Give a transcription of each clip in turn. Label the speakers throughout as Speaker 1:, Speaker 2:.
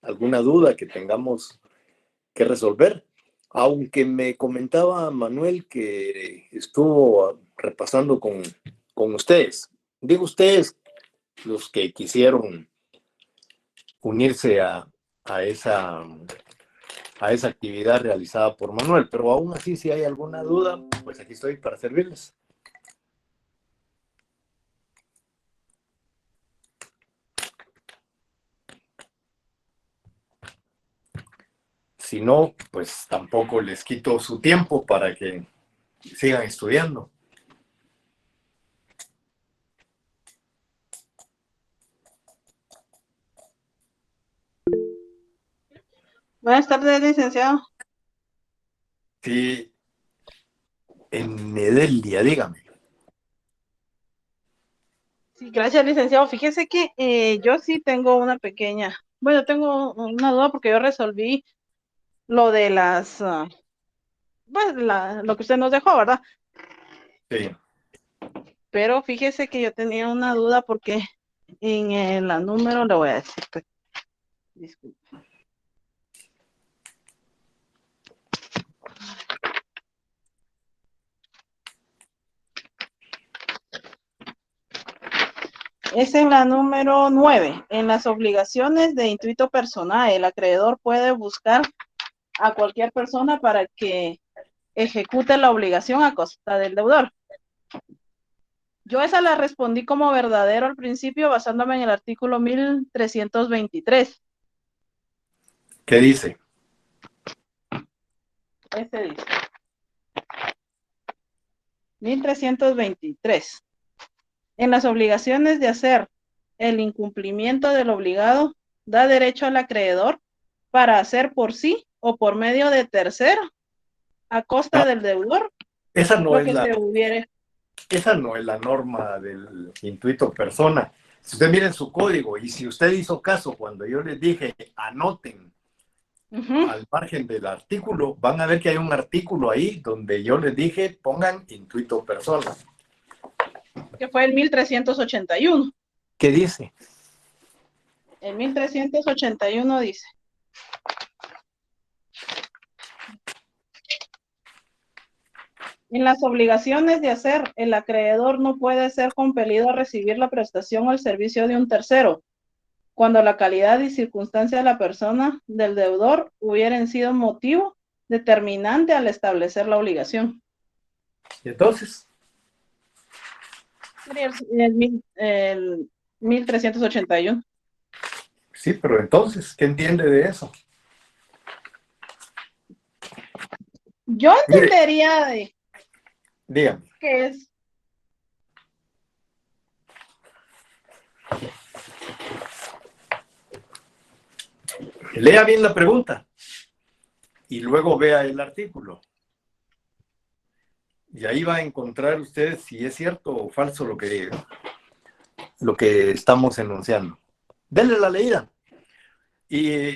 Speaker 1: alguna duda que tengamos que resolver. Aunque me comentaba Manuel que estuvo repasando con ustedes. Digo ustedes, los que quisieron unirse a esa, a esa actividad realizada por Manuel, pero aún así, si hay alguna duda, pues aquí estoy para servirles. Si no, pues tampoco les quito su tiempo para que sigan estudiando.
Speaker 2: Buenas tardes, licenciado.
Speaker 1: Sí, en Edelia, dígame.
Speaker 2: Sí, gracias, licenciado. Fíjese que yo sí tengo una pequeña, bueno, tengo una duda porque yo resolví lo de las, pues lo que usted nos dejó, ¿verdad?
Speaker 1: Sí.
Speaker 2: Pero fíjese que yo tenía una duda porque en la número, le voy a decir, pues, disculpe. Es en la número 9. En las obligaciones de intuito personal, el acreedor puede buscar a cualquier persona para que ejecute la obligación a costa del deudor. Yo esa la respondí como verdadero al principio basándome en el artículo 1323.
Speaker 1: ¿Qué dice?
Speaker 2: Este dice, 1323. En las obligaciones de hacer el incumplimiento del obligado, da derecho al acreedor para hacer por sí o por medio de tercero, a costa
Speaker 1: Ah,
Speaker 2: del deudor,
Speaker 1: esa no
Speaker 2: lo
Speaker 1: es
Speaker 2: que
Speaker 1: la,
Speaker 2: se hubiere.
Speaker 1: esa no es la norma del intuito persona. Si usted mira en su código y si usted hizo caso cuando yo les dije anoten al margen del artículo, van a ver que hay un artículo ahí donde yo les dije pongan intuito persona.
Speaker 2: Que fue el 1381.
Speaker 1: ¿Qué dice?
Speaker 2: El 1381 dice, en las obligaciones de hacer, el acreedor no puede ser compelido a recibir la prestación o el servicio de un tercero, cuando la calidad y circunstancia de la persona del deudor hubieran sido motivo determinante al establecer la obligación.
Speaker 1: Y entonces,
Speaker 2: Sería el 1381.
Speaker 1: sí, pero entonces, ¿qué entiende de eso?
Speaker 2: Yo
Speaker 1: Mire,
Speaker 2: entendería de
Speaker 1: dígame,
Speaker 2: que es,
Speaker 1: lea bien la pregunta y luego vea el artículo. Y ahí va a encontrar usted si es cierto o falso lo que estamos enunciando. Denle la leída. Y,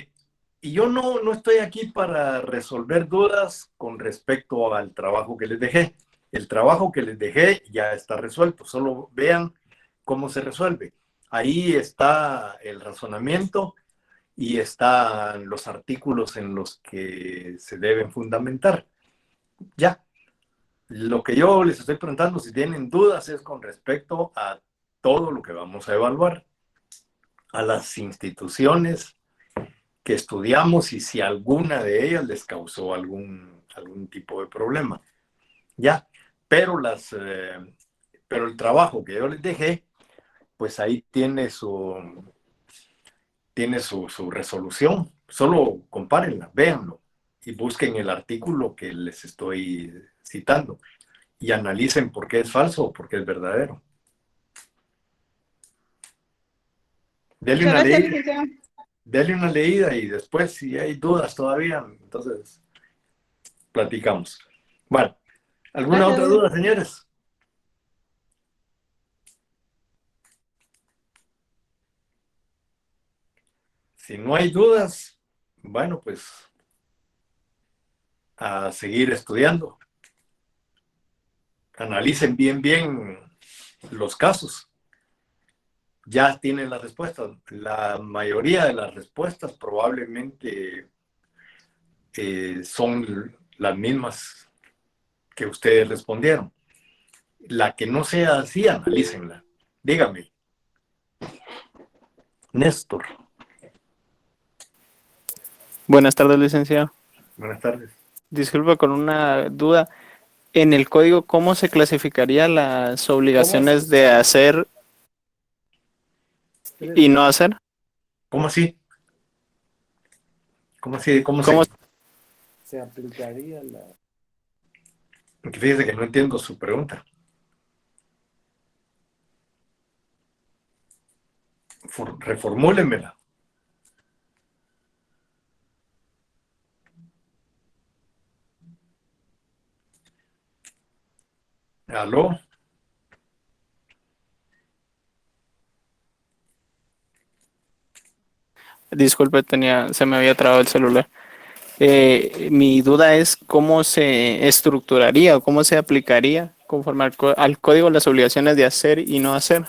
Speaker 1: y yo no estoy aquí para resolver dudas con respecto al trabajo que les dejé. El trabajo que les dejé ya está resuelto. Solo vean cómo se resuelve. Ahí está el razonamiento y están los artículos en los que se deben fundamentar. Ya. Lo que yo les estoy preguntando, si tienen dudas, es con respecto a todo lo que vamos a evaluar, a las instituciones que estudiamos y si alguna de ellas les causó algún tipo de problema. Ya, pero, pero el trabajo que yo les dejé, pues ahí tiene su resolución. Solo compárenla, véanlo y busquen el artículo que les estoy citando y analicen por qué es falso o por qué es verdadero. Dele
Speaker 2: muchas
Speaker 1: una
Speaker 2: gracias,
Speaker 1: leída,
Speaker 2: licenciado.
Speaker 1: dele una leída y después, si hay dudas todavía, entonces platicamos. Bueno, ¿alguna
Speaker 2: Gracias,
Speaker 1: otra
Speaker 2: licenciado.
Speaker 1: duda, señores? Si no hay dudas, bueno, pues a seguir estudiando. Analicen bien los casos. ya tienen las respuestas. La mayoría de las respuestas probablemente son las mismas que ustedes respondieron. La que no sea así, analícenla. Dígame, Néstor.
Speaker 3: Buenas tardes, licenciado.
Speaker 1: Buenas tardes.
Speaker 3: Disculpa con una duda. En el código, ¿cómo se clasificaría las obligaciones de hacer y no hacer?
Speaker 1: ¿Cómo así? ¿Cómo así? ¿Cómo
Speaker 3: ¿Cómo
Speaker 4: se aplicaría la...
Speaker 1: Porque fíjese que no entiendo su pregunta. Reformúlemela. ¿Aló?
Speaker 3: Disculpe, se me había trabado el celular. Mi duda es cómo se estructuraría o cómo se aplicaría conforme al código las obligaciones de hacer y no hacer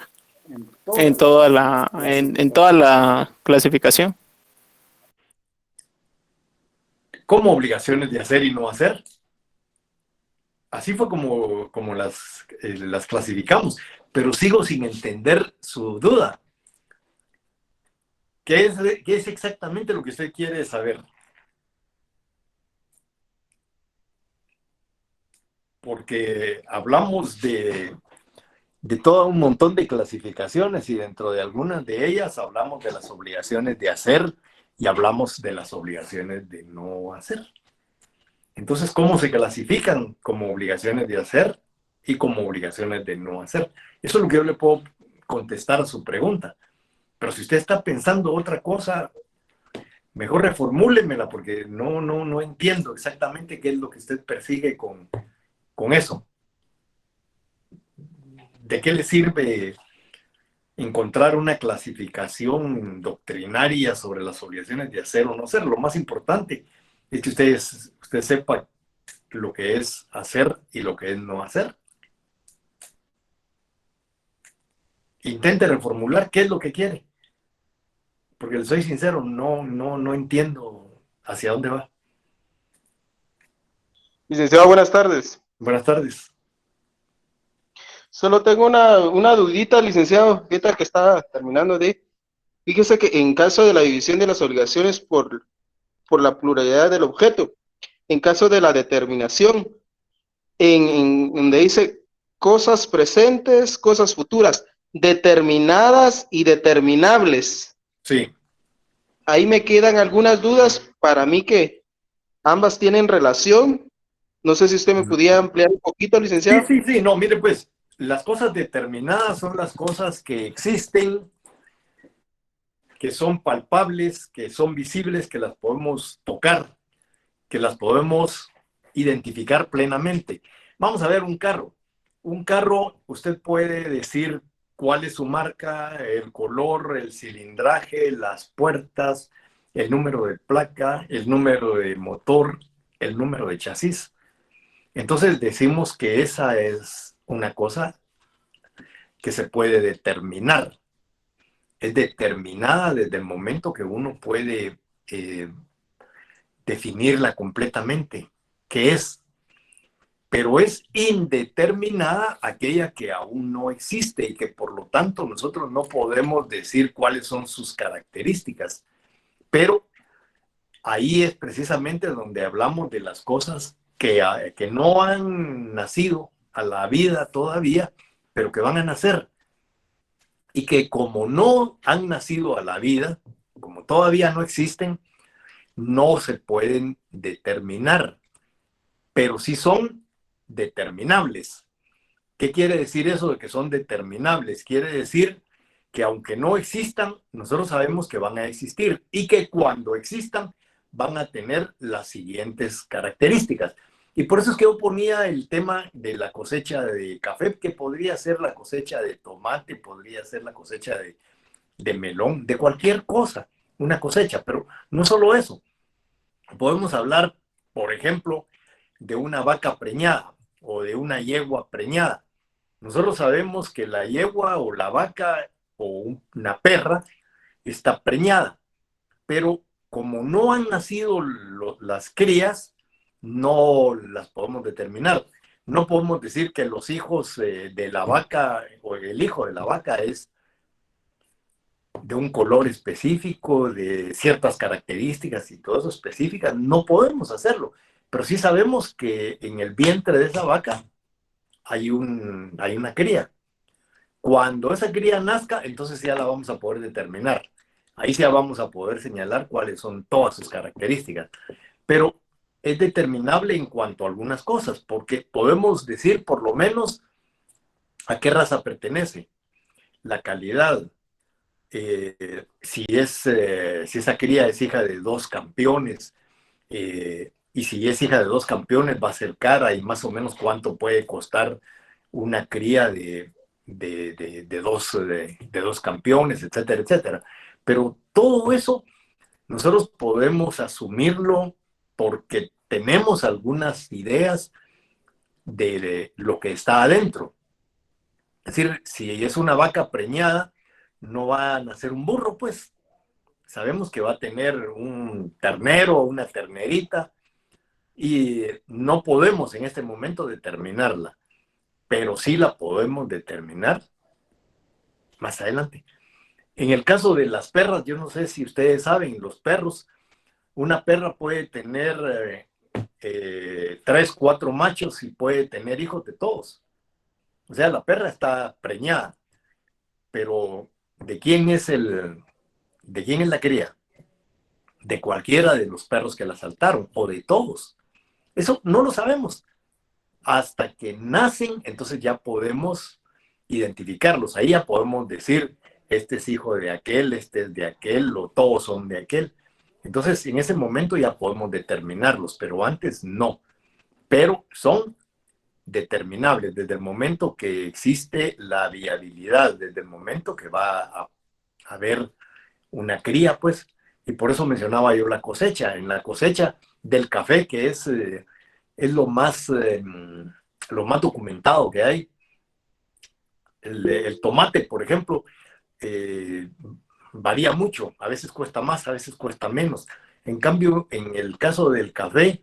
Speaker 3: en toda la clasificación.
Speaker 1: ¿Cómo obligaciones de hacer y no hacer? Así fue como las clasificamos, pero sigo sin entender su duda. ¿Qué es exactamente lo que usted quiere saber? Porque hablamos de todo un montón de clasificaciones y dentro de algunas de ellas hablamos de las obligaciones de hacer y hablamos de las obligaciones de no hacer. Entonces, ¿cómo se clasifican como obligaciones de hacer y como obligaciones de no hacer? Eso es lo que yo le puedo contestar a su pregunta. Pero si usted está pensando otra cosa, mejor reformúlemela porque no entiendo exactamente qué es lo que usted persigue con eso. ¿De qué le sirve encontrar una clasificación doctrinaria sobre las obligaciones de hacer o no hacer? Lo más importante es que usted sepa lo que es hacer y lo que es no hacer. Intente reformular qué es lo que quiere. Porque le soy sincero, no entiendo hacia dónde va.
Speaker 5: Licenciado, buenas tardes.
Speaker 1: Buenas tardes.
Speaker 5: Solo tengo una dudita, licenciado, ahorita que está terminando de... Fíjese que en caso de la división de las obligaciones por la pluralidad del objeto, en caso de la determinación, donde dice cosas presentes, cosas futuras, determinadas y determinables.
Speaker 1: Sí.
Speaker 5: Ahí me quedan algunas dudas para mí que ambas tienen relación. No sé si usted me pudiera ampliar un poquito, licenciado.
Speaker 1: Sí, no, mire pues, las cosas determinadas son las cosas que existen, que son palpables, que son visibles, que las podemos tocar, que las podemos identificar plenamente. Vamos a ver un carro. Un carro, usted puede decir cuál es su marca, el color, el cilindraje, las puertas, el número de placa, el número de motor, el número de chasis. Entonces decimos que esa es una cosa que se puede determinar. Es determinada desde el momento que uno puede definirla completamente, qué es, pero es indeterminada aquella que aún no existe y que por lo tanto nosotros no podemos decir cuáles son sus características, pero ahí es precisamente donde hablamos de las cosas que no han nacido a la vida todavía, pero que van a nacer y que como no han nacido a la vida, como todavía no existen, no se pueden determinar, pero sí son determinables. ¿Qué quiere decir eso de que son determinables? Quiere decir que aunque no existan, nosotros sabemos que van a existir y que cuando existan van a tener las siguientes características. Y por eso es que yo ponía el tema de la cosecha de café, que podría ser la cosecha de tomate, podría ser la cosecha de melón, de cualquier cosa, una cosecha, pero no solo eso. Podemos hablar, por ejemplo, de una vaca preñada o de una yegua preñada. Nosotros sabemos que la yegua o la vaca una perra está preñada, pero como no han nacido las crías, no las podemos determinar. No podemos decir que los hijos de la vaca o el hijo de la vaca es de un color específico, de ciertas características y todo eso específicas. No podemos hacerlo, pero sí sabemos que en el vientre de esa vaca hay una cría. Cuando esa cría nazca, entonces ya la vamos a poder determinar. Ahí ya vamos a poder señalar cuáles son todas sus características. Pero es determinable en cuanto a algunas cosas, porque podemos decir por lo menos a qué raza pertenece, la calidad, si esa cría es hija de dos campeones, y si es hija de dos campeones va a ser cara y más o menos cuánto puede costar una cría de dos campeones, etcétera, etcétera. Pero todo eso nosotros podemos asumirlo porque tenemos algunas ideas de lo que está adentro. Es decir, si es una vaca preñada, no va a nacer un burro, pues sabemos que va a tener un ternero o una ternerita y no podemos en este momento determinarla, pero sí la podemos determinar más adelante. En el caso de las perras, yo no sé si ustedes saben, los perros, una perra puede tener 3, 4 machos y puede tener hijos de todos. O sea, la perra está preñada, pero ¿de quién es la cría? De cualquiera de los perros que la saltaron o de todos. Eso no lo sabemos. Hasta que nacen, entonces ya podemos identificarlos. Ahí ya podemos decir, este es hijo de aquel, este es de aquel, o todos son de aquel. Entonces, en ese momento ya podemos determinarlos, pero antes no. Pero son determinables desde el momento que existe la viabilidad, desde el momento que va a haber una cría, pues, y por eso mencionaba yo la cosecha. En la cosecha del café, que es lo más documentado que hay, el tomate, por ejemplo, eh, varía mucho, a veces cuesta más, a veces cuesta menos. En cambio, en el caso del café,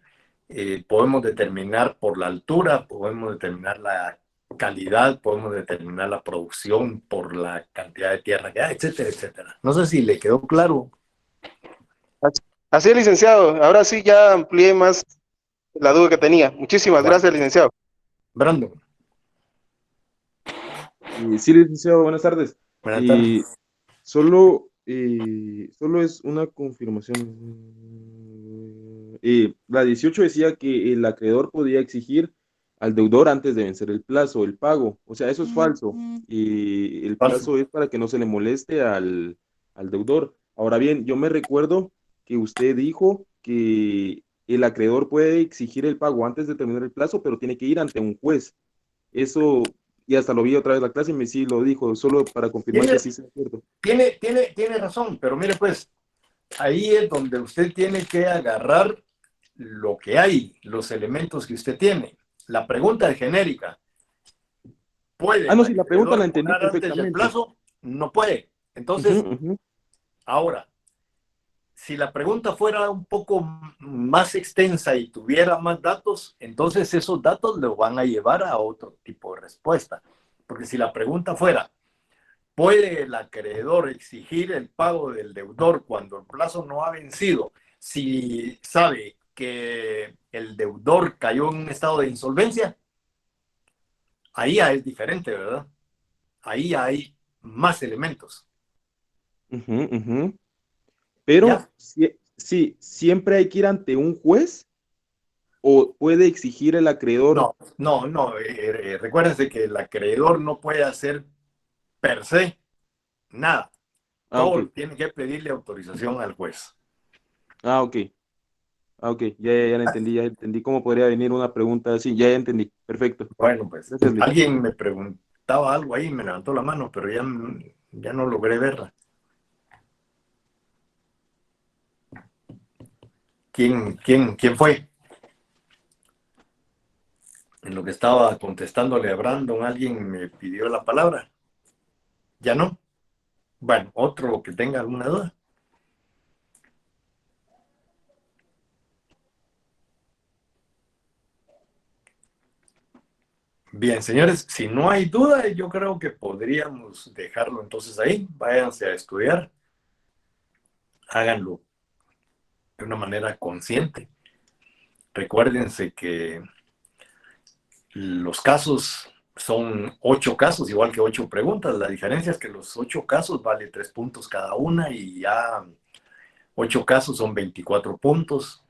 Speaker 1: podemos determinar por la altura, podemos determinar la calidad, podemos determinar la producción por la cantidad de tierra que hay, etcétera, etcétera. No sé si le quedó claro.
Speaker 5: Así es, licenciado. Ahora sí ya amplié más la duda que tenía. Muchísimas
Speaker 1: Bueno,
Speaker 5: gracias, licenciado.
Speaker 1: Brandon,
Speaker 6: Sí, licenciado, buenas tardes.
Speaker 1: buenas tardes.
Speaker 6: Solo es una confirmación. La 18 decía que el acreedor podía exigir al deudor antes de vencer el plazo, el pago. O sea, eso es falso. El
Speaker 1: Falso.
Speaker 6: plazo es para que no se le moleste al deudor. Ahora bien, yo me recuerdo que usted dijo que el acreedor puede exigir el pago antes de terminar el plazo, pero tiene que ir ante un juez. Eso, y hasta lo vi otra vez en la clase y me sí lo dijo, solo para confirmar que sí sea cierto.
Speaker 1: Tiene razón, pero mire pues, ahí es donde usted tiene que agarrar lo que hay, los elementos que usted tiene. La pregunta es genérica. ¿Puede
Speaker 6: No,
Speaker 1: el
Speaker 6: sí, la pregunta la
Speaker 1: acreedor
Speaker 6: entendí
Speaker 1: cobrar antes del
Speaker 6: perfectamente.
Speaker 1: plazo? No puede. Entonces,
Speaker 6: Ujú.
Speaker 1: ahora, si la pregunta fuera un poco más extensa y tuviera más datos, entonces esos datos lo van a llevar a otro tipo de respuesta. Porque si la pregunta fuera, ¿puede el acreedor exigir el pago del deudor cuando el plazo no ha vencido si sabe que el deudor cayó en un estado de insolvencia? Ahí ya es diferente, ¿verdad? Ahí ya hay más elementos.
Speaker 6: Ujú. Pero
Speaker 1: ¿Ya?
Speaker 6: sí, siempre hay que ir ante un juez o puede exigir el acreedor.
Speaker 1: No. Recuérdense que el acreedor no puede hacer per se nada.
Speaker 6: Ok.
Speaker 1: Todo tiene que pedirle autorización al juez.
Speaker 6: Ok. Ya la entendí cómo podría venir una pregunta así, ya entendí, perfecto.
Speaker 1: Bueno, pues
Speaker 6: Gracias, Liz.
Speaker 1: alguien me preguntaba algo ahí, me levantó la mano, pero ya no logré verla. ¿Quién fue? En lo que estaba contestándole a Brandon, alguien me pidió la palabra. ¿Ya no? Bueno, otro que tenga alguna duda. Bien, señores, si no hay duda, yo creo que podríamos dejarlo entonces ahí. Váyanse a estudiar, háganlo de una manera consciente. Recuérdense que los casos son 8 casos, igual que 8 preguntas. La diferencia es que los 8 casos vale 3 puntos cada una y ya 8 casos son 24 puntos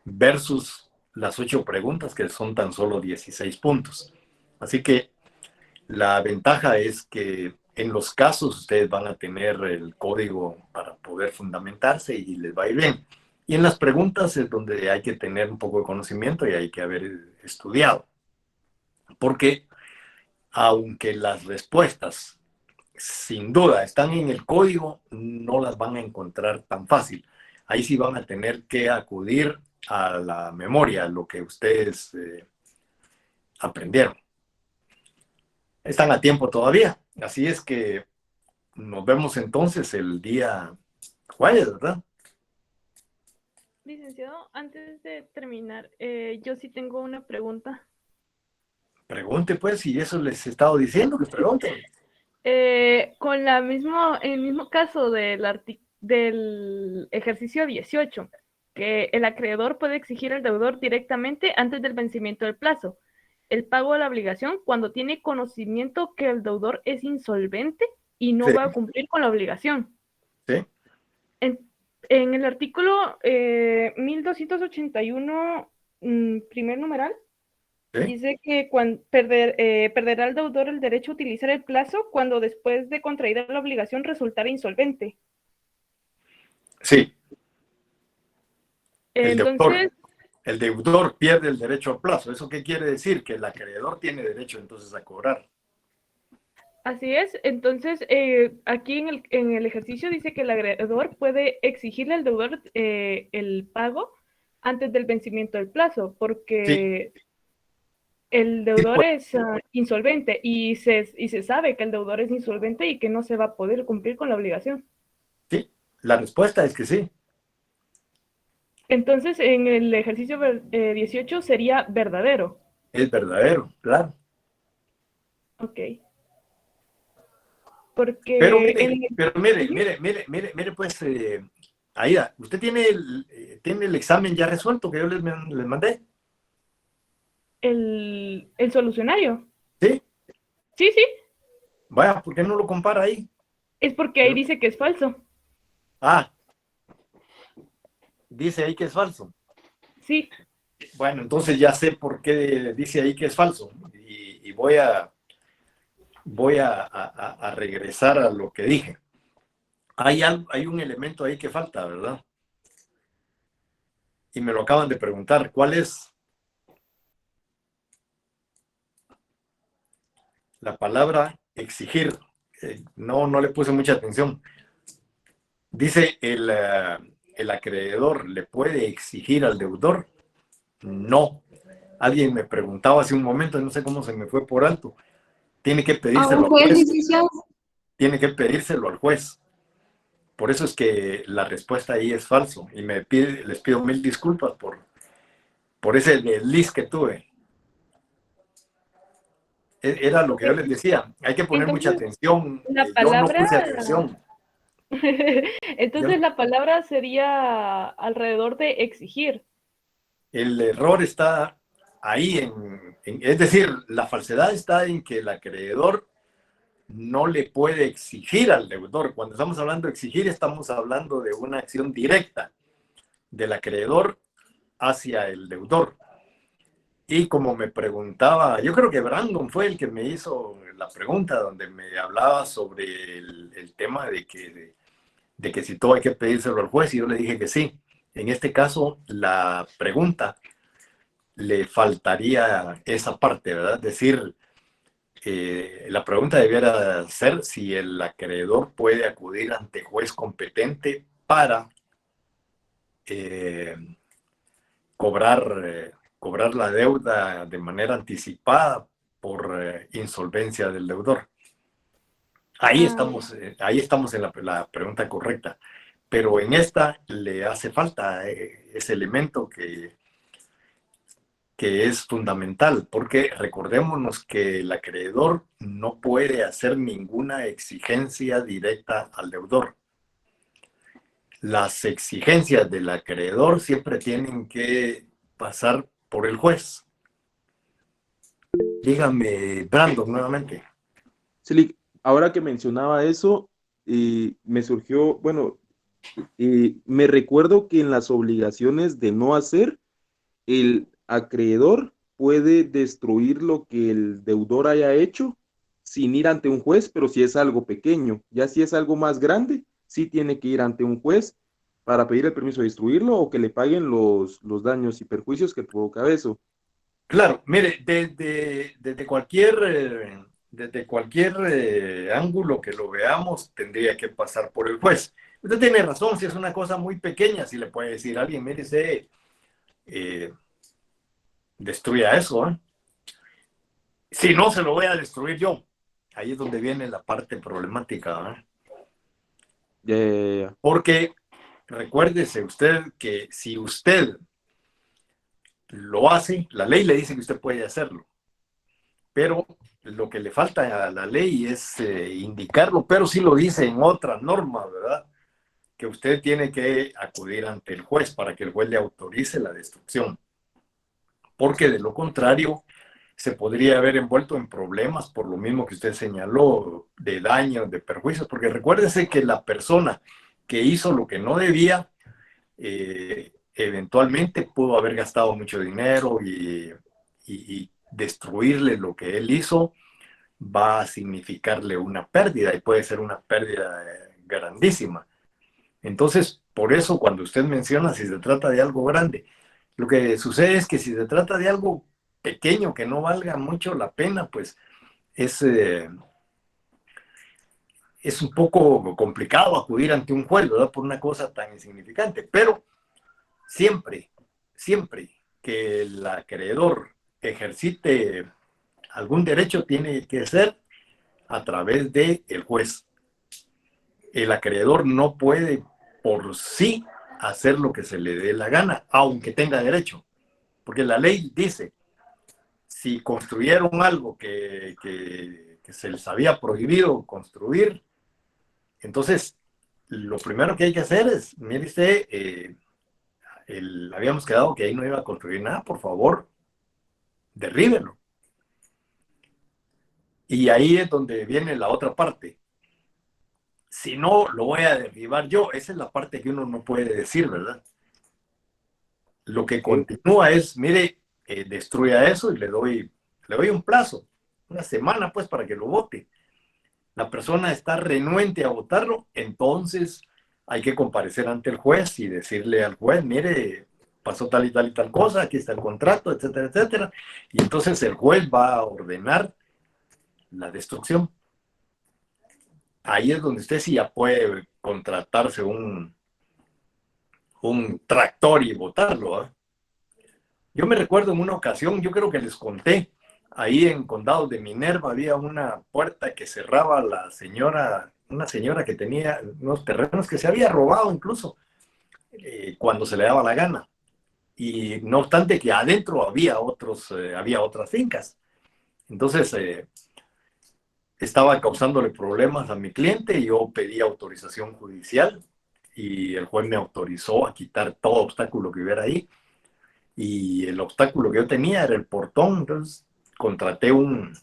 Speaker 1: versus las 8 preguntas que son tan solo 16 puntos. Así que la ventaja es que en los casos ustedes van a tener el código para poder fundamentarse y les va a ir bien. Y en las preguntas es donde hay que tener un poco de conocimiento y hay que haber estudiado. Porque aunque las respuestas sin duda están en el código, no las van a encontrar tan fácil. Ahí sí van a tener que acudir a la memoria, lo que ustedes aprendieron. Están a tiempo todavía, así es que nos vemos entonces el día jueves, ¿verdad?
Speaker 7: Licenciado, antes de terminar, yo sí tengo una pregunta.
Speaker 1: Pregunte pues, si eso les he estado diciendo, que pregunten.
Speaker 7: Con el mismo caso del ejercicio 18, que el acreedor puede exigir al deudor directamente antes del vencimiento del plazo el pago de la obligación cuando tiene conocimiento que el deudor es insolvente y no
Speaker 1: Sí.
Speaker 7: va a cumplir con la obligación.
Speaker 1: Sí.
Speaker 7: En el artículo 1281, primer numeral,
Speaker 1: Sí.
Speaker 7: dice que perderá el deudor el derecho a utilizar el plazo cuando después de contraída la obligación resultara insolvente.
Speaker 1: Sí.
Speaker 7: Entonces,
Speaker 1: El deudor pierde el derecho al plazo. ¿Eso qué quiere decir? Que el acreedor tiene derecho entonces a cobrar.
Speaker 7: así es. Entonces, aquí en el ejercicio dice que el acreedor puede exigirle al deudor el pago antes del vencimiento del plazo, porque el deudor
Speaker 1: pues.
Speaker 7: es insolvente y se sabe que el deudor es insolvente y que no se va a poder cumplir con la obligación.
Speaker 1: Sí, la respuesta es que sí.
Speaker 7: Entonces, en el ejercicio 18 sería verdadero.
Speaker 1: Es verdadero, claro.
Speaker 7: Ok. Porque
Speaker 1: Pero mire, pues, Aida, ¿usted tiene el examen ya resuelto que yo les mandé?
Speaker 7: el solucionario.
Speaker 1: ¿Sí?
Speaker 7: Sí, sí,
Speaker 1: Vaya, ¿por qué no lo compara ahí?
Speaker 7: es porque ahí dice que es falso.
Speaker 1: Ah, dice ahí que es falso.
Speaker 7: Sí,
Speaker 1: Bueno, entonces ya sé por qué dice ahí que es falso. Y voy a regresar a lo que dije. Hay un elemento ahí que falta, ¿verdad? Y me lo acaban de preguntar. ¿Cuál es? La palabra exigir. No le puse mucha atención. Dice el acreedor, ¿le puede exigir al deudor? No. Alguien me preguntaba hace un momento, no sé cómo se me fue por alto. Tiene que
Speaker 8: ¿A
Speaker 1: pedírselo
Speaker 8: un
Speaker 1: al
Speaker 8: juez,
Speaker 1: juez.
Speaker 8: licenciado?
Speaker 1: Tiene que pedírselo al juez. Por eso es que la respuesta ahí es falso. Y les pido 1000 disculpas por ese desliz que tuve. Era lo que yo les decía. Hay que poner mucha
Speaker 7: entonces
Speaker 1: atención.
Speaker 7: la
Speaker 1: Yo no
Speaker 7: palabra,
Speaker 1: puse atención.
Speaker 7: entonces la palabra sería alrededor de exigir.
Speaker 1: El error está ahí, es decir, la falsedad está en que el acreedor no le puede exigir al deudor. Cuando estamos hablando de exigir, estamos hablando de una acción directa del acreedor hacia el deudor. Y como me preguntaba, yo creo que Brandon fue el que me hizo la pregunta donde me hablaba sobre el tema de que si todo hay que pedírselo al juez, y yo le dije que sí. En este caso, la pregunta le faltaría esa parte, ¿verdad? Es decir, la pregunta debiera ser si el acreedor puede acudir ante juez competente para cobrar la deuda de manera anticipada por insolvencia del deudor. Ahí estamos en la pregunta correcta. Pero en esta le hace falta ese elemento que es fundamental, porque recordémonos que el acreedor no puede hacer ninguna exigencia directa al deudor. Las exigencias del acreedor siempre tienen que pasar por el juez. Dígame, Brandon, nuevamente.
Speaker 6: Celic, ahora que mencionaba eso, me surgió, bueno, me recuerdo que en las obligaciones de no hacer, el acreedor puede destruir lo que el deudor haya hecho sin ir ante un juez, pero si es algo pequeño, ya si es algo más grande, sí tiene que ir ante un juez para pedir el permiso de destruirlo o que le paguen los daños y perjuicios que provoca eso.
Speaker 1: Claro, mire, desde cualquier ángulo que lo veamos, tendría que pasar por el juez. Usted tiene razón, si es una cosa muy pequeña, si le puede decir a alguien, mire, destruya eso, ¿eh? Si no, se lo voy a destruir yo. Ahí es donde viene la parte problemática, ¿eh? Porque recuérdese usted que si usted lo hace, la ley le dice que usted puede hacerlo, pero lo que le falta a la ley es indicarlo, pero sí lo dice en otra norma, ¿verdad? Que usted tiene que acudir ante el juez para que el juez le autorice la destrucción, porque de lo contrario se podría haber envuelto en problemas por lo mismo que usted señaló, de daños, de perjuicios, porque recuérdese que la persona que hizo lo que no debía, eventualmente pudo haber gastado mucho dinero y destruirle lo que él hizo va a significarle una pérdida y puede ser una pérdida grandísima. Entonces, por eso cuando usted menciona si se trata de algo grande, lo que sucede es que si se trata de algo pequeño que no valga mucho la pena, pues es un poco complicado acudir ante un juez, ¿verdad? Por una cosa tan insignificante. Pero siempre que el acreedor ejercite algún derecho, tiene que ser a través del juez. El acreedor no puede por sí hacer lo que se le dé la gana, aunque tenga derecho. Porque la ley dice, si construyeron algo que se les había prohibido construir, entonces lo primero que hay que hacer es, mire usted, habíamos quedado que ahí no iba a construir nada, por favor, derríbelo. Y ahí es donde viene la otra parte. Si no, lo voy a derribar yo. Esa es la parte que uno no puede decir, ¿verdad? Lo que continúa es, mire, destruya eso y le doy un plazo, una semana pues para que lo vote. La persona está renuente a votarlo, entonces hay que comparecer ante el juez y decirle al juez, mire, pasó tal y tal y tal cosa, aquí está el contrato, etcétera, etcétera. Y entonces el juez va a ordenar la destrucción. Ahí es donde usted sí ya puede contratarse un tractor y botarlo, ¿eh? Yo me recuerdo en una ocasión, yo creo que les conté, ahí en Condado de Minerva había una puerta que cerraba una señora que tenía unos terrenos que se había robado incluso cuando se le daba la gana. Y no obstante que adentro había otras fincas. Entonces estaba causándole problemas a mi cliente y yo pedí autorización judicial y el juez me autorizó a quitar todo obstáculo que hubiera ahí. Y el obstáculo que yo tenía era el portón, entonces contraté un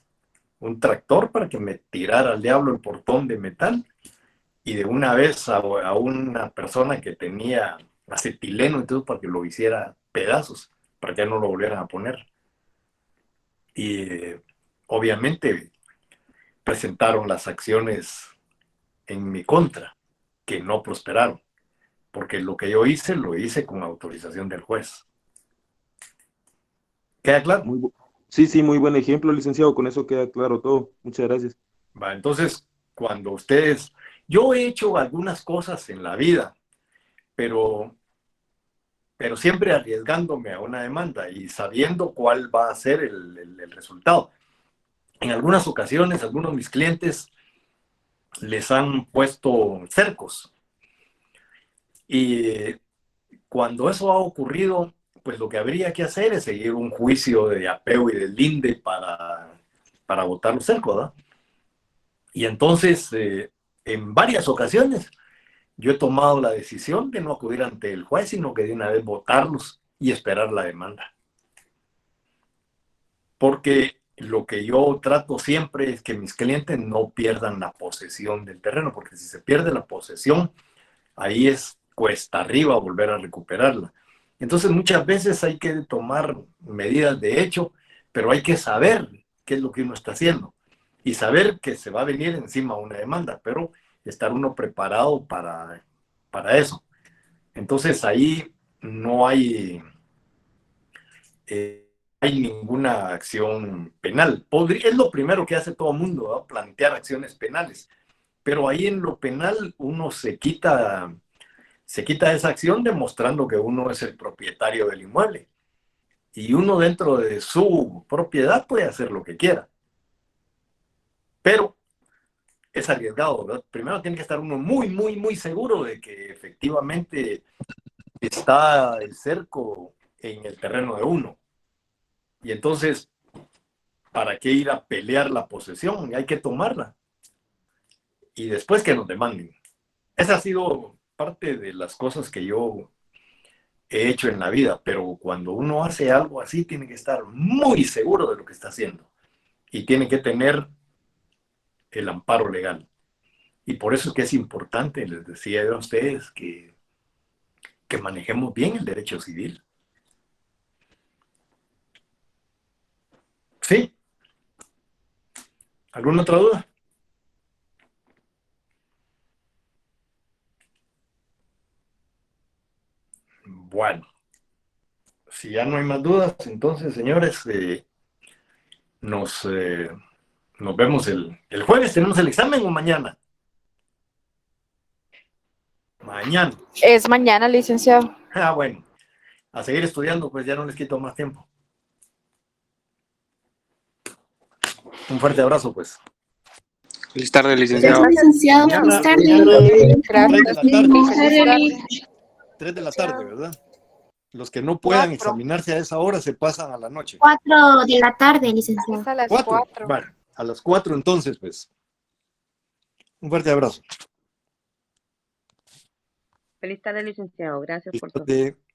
Speaker 1: tractor para que me tirara al diablo el portón de metal y de una vez a una persona que tenía acetileno, entonces para que lo hiciera pedazos, para que no lo volvieran a poner. Y obviamente presentaron las acciones en mi contra, que no prosperaron, porque lo que yo hice, lo hice con autorización del juez. ¿Queda claro?
Speaker 6: Sí, muy buen ejemplo, licenciado. Con eso queda claro todo. Muchas gracias.
Speaker 1: Entonces, cuando yo he hecho algunas cosas en la vida, pero siempre arriesgándome a una demanda y sabiendo cuál va a ser el resultado. En algunas ocasiones, algunos de mis clientes les han puesto cercos. Y cuando eso ha ocurrido, pues lo que habría que hacer es seguir un juicio de apeo y de linde para botar los cercos, ¿verdad? Y entonces, en varias ocasiones, yo he tomado la decisión de no acudir ante el juez, sino que de una vez votarlos y esperar la demanda. Porque lo que yo trato siempre es que mis clientes no pierdan la posesión del terreno, porque si se pierde la posesión, ahí es cuesta arriba volver a recuperarla. Entonces muchas veces hay que tomar medidas de hecho, pero hay que saber qué es lo que uno está haciendo y saber que se va a venir encima una demanda, pero estar uno preparado para eso. Entonces ahí no hay ninguna acción penal. Es lo primero que hace todo el mundo, ¿no? Plantear acciones penales, pero ahí en lo penal uno se quita esa acción demostrando que uno es el propietario del inmueble y uno dentro de su propiedad puede hacer lo que quiera, pero es arriesgado, ¿verdad? Primero tiene que estar uno muy, muy, muy seguro de que efectivamente está el cerco en el terreno de uno. Y entonces, ¿para qué ir a pelear la posesión? Hay que tomarla y después que nos demanden. Esa ha sido parte de las cosas que yo he hecho en la vida, pero cuando uno hace algo así tiene que estar muy seguro de lo que está haciendo y tiene que tener el amparo legal. Y por eso es que es importante, les decía yo a ustedes, que manejemos bien el derecho civil. ¿Sí? ¿Alguna otra duda? Bueno, si ya no hay más dudas, entonces, señores, nos vemos el jueves. ¿Tenemos el examen o mañana? Mañana.
Speaker 8: Es mañana, licenciado.
Speaker 1: Ah, bueno. A seguir estudiando, pues ya no les quito más tiempo. Un fuerte abrazo, pues.
Speaker 5: Feliz tarde, licenciado.
Speaker 9: Licenciado, feliz tarde.
Speaker 8: Gracias.
Speaker 1: 3 de la tarde, ¿verdad? Los que no puedan examinarse a esa hora se pasan a la noche.
Speaker 9: 4 de la tarde, licenciado.
Speaker 8: Es a las
Speaker 1: 4.
Speaker 8: 4.
Speaker 1: Bueno, a las 4 entonces, pues. Un fuerte abrazo.
Speaker 10: Feliz tarde, licenciado. Gracias por todo.
Speaker 1: Feliz tarde.